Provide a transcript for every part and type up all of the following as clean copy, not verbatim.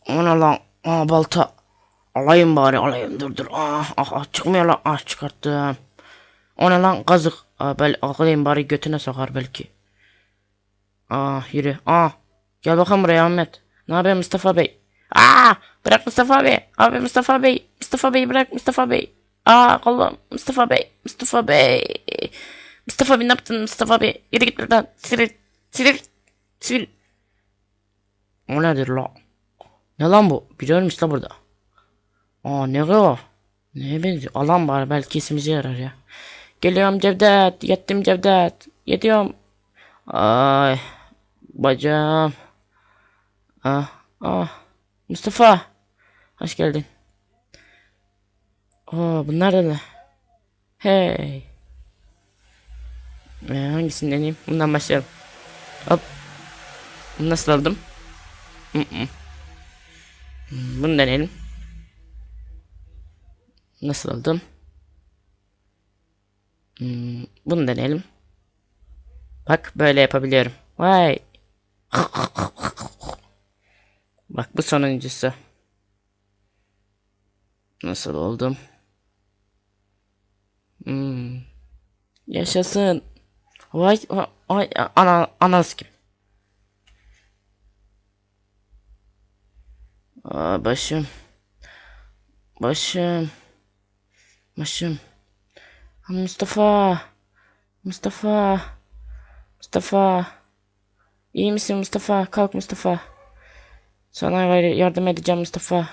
O ne lan? Aa, balta. Alayım bari, alayım, dur. Çıkmıyor lan. Çıkarttım. O ne lan? Kazık. Alayım bari, götüne sokar belki. Yürü. Gel bakalım buraya Ahmet. Ne yapıyor Mustafa Bey? Bırak Mustafa Bey. Abi Mustafa Bey. Mustafa Bey, bırak Mustafa Bey. Kolum. Mustafa Bey. Mustafa Bey. Mustafa Bey, ne yaptın Mustafa Bey? Yürü git buradan. Sil. O nedir la? Ne lan bu? Biri ölmüş la burada. Ne o? Neye benziyor? Alan bari, belki işimize yarar ya. Geliyorum Cevdet. Yettim Cevdet. Yediyorum. Ay. Bacağım. Ah. Ah. Mustafa. Hoş geldin. Bunlar da ne? Hey. Hangisini deneyeyim? Bundan başlayalım. Hop. Bunu nasıl aldım? Bunu deneyelim. Nasıl aldım? Bunu deneyelim. Bak, böyle yapabiliyorum. Vay. Bak, bu sonuncusu. Nasıl oldum? Yaşasın. Vay, vay, anası kim? Başım. Başım. Başım. Mustafa. Mustafa. Mustafa. İyi misin Mustafa? Kalk Mustafa. Sana yardım edeceğim Mustafa.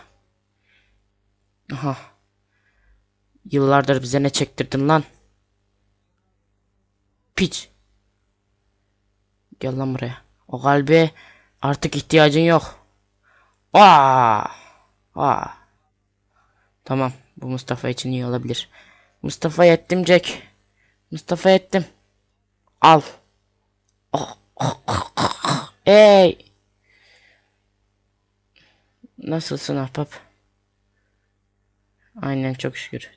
Aha. Yıllardır bize ne çektirdin lan? Piç. Gel lan buraya. O kalbe artık ihtiyacın yok. Aa! Aa! Tamam. Bu Mustafa için iyi olabilir. Mustafa ettim Jack. Mustafa ettim. Al. Ey! Nasılsın ahbap? Aynen, çok şükür.